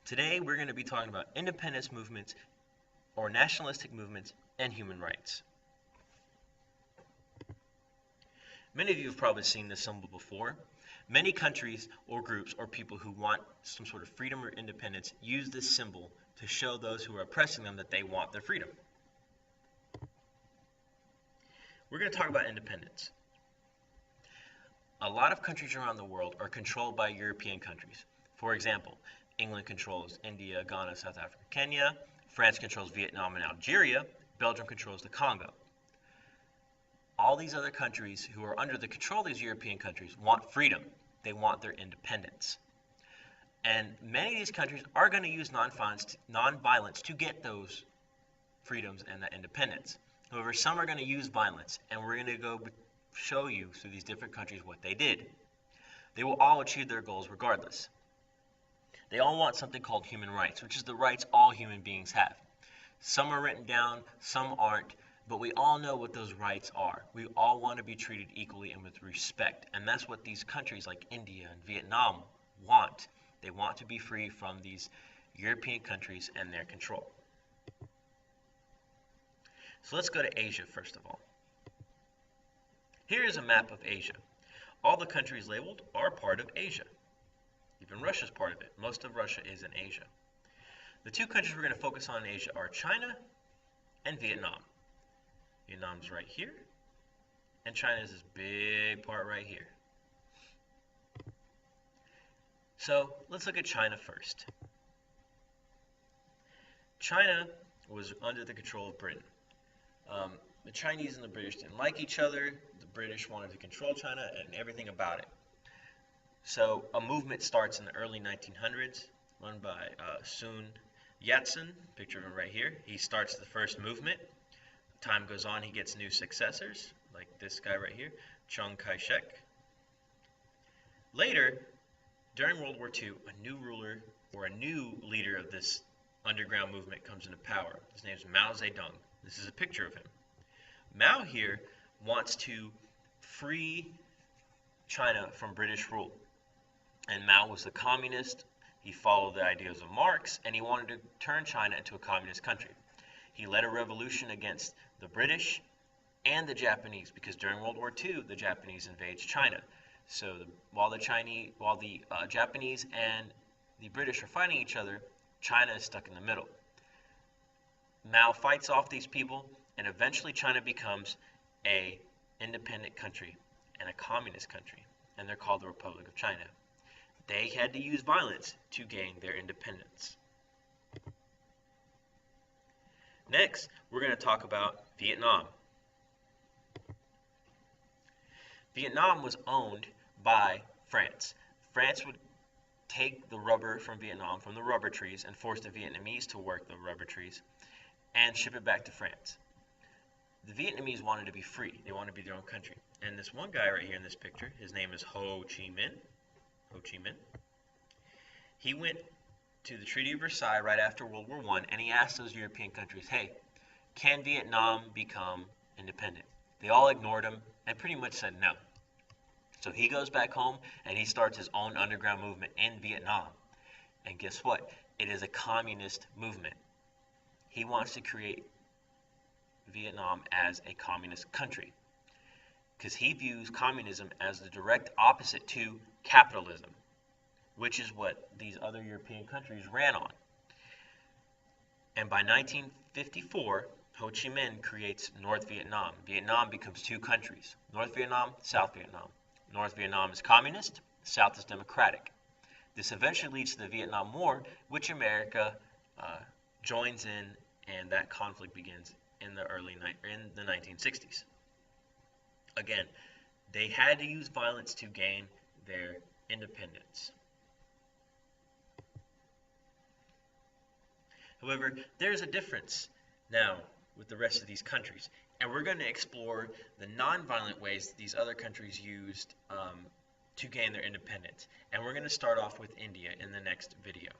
Today we're going to be talking about independence movements or nationalistic movements and human rights. Many of you have probably seen this symbol before. Many countries or groups or people who want some sort of freedom or independence use this symbol to show those who are oppressing them that they want their freedom. We're going to talk about independence. A lot of countries around the world are controlled by European countries. For example, England controls India, Ghana, South Africa, Kenya. France controls Vietnam and Algeria. Belgium controls the Congo. All these other countries who are under the control of these European countries want freedom. They want their independence. And many of these countries are going to use nonviolence to get those freedoms and that independence. However, some are going to use violence, and we're going to go show you through these different countries what they did. They will all achieve their goals regardless. They all want something called human rights, which is the rights all human beings have. Some are written down, some aren't, but we all know what those rights are. We all want to be treated equally and with respect, and that's what these countries like India and Vietnam want. They want to be free from these European countries and their control. So let's go to Asia first of all. Here is a map of Asia. All the countries labeled are part of Asia. Even Russia is part of it. Most of Russia is in Asia. The two countries we're going to focus on in Asia are China and Vietnam. Vietnam's right here, and China is this big part right here. So let's look at China first. China was under the control of Britain. The Chinese and the British didn't like each other. The British wanted to control China and everything about it. So a movement starts in the early 1900s, run by Sun Yat-sen, picture of him right here. He starts the first movement. Time goes on, he gets new successors, like this guy right here, Chiang Kai-shek. Later, during World War II, a new ruler or a new leader of this underground movement comes into power. His name is Mao Zedong. This is a picture of him. Mao here wants to free China from British rule. And Mao was a communist. He followed the ideas of Marx, and he wanted to turn China into a communist country. He led a revolution against the British and the Japanese, because during World War II, the Japanese invades China. So while the Japanese and the British are fighting each other, China is stuck in the middle. Mao fights off these people, and eventually China becomes an independent country and a communist country, and they're called the Republic of China. They had to use violence to gain their independence. Next, we're going to talk about Vietnam. Vietnam was owned by France. France would take the rubber from Vietnam, from the rubber trees, and force the Vietnamese to work the rubber trees and ship it back to France. The Vietnamese wanted to be free. They wanted to be their own country. And this one guy right here in this picture, his name is Ho Chi Minh. Ho Chi Minh. He went to the Treaty of Versailles right after World War I, and he asked those European countries, hey, can Vietnam become independent? They all ignored him and pretty much said no. So he goes back home and he starts his own underground movement in Vietnam. And guess what? It is a communist movement. He wants to create Vietnam as a communist country because he views communism as the direct opposite to capitalism, which is what these other European countries ran on. And by 1954, Ho Chi Minh creates North Vietnam. Vietnam becomes two countries, North Vietnam, South Vietnam. North Vietnam is communist, South is democratic. This eventually leads to the Vietnam War, which America joins in, and that conflict begins in the 1960s. Again, they had to use violence to gain their independence. However, there's a difference now with the rest of these countries, and we're going to explore the nonviolent ways these other countries used to gain their independence. And we're going to start off with India in the next video.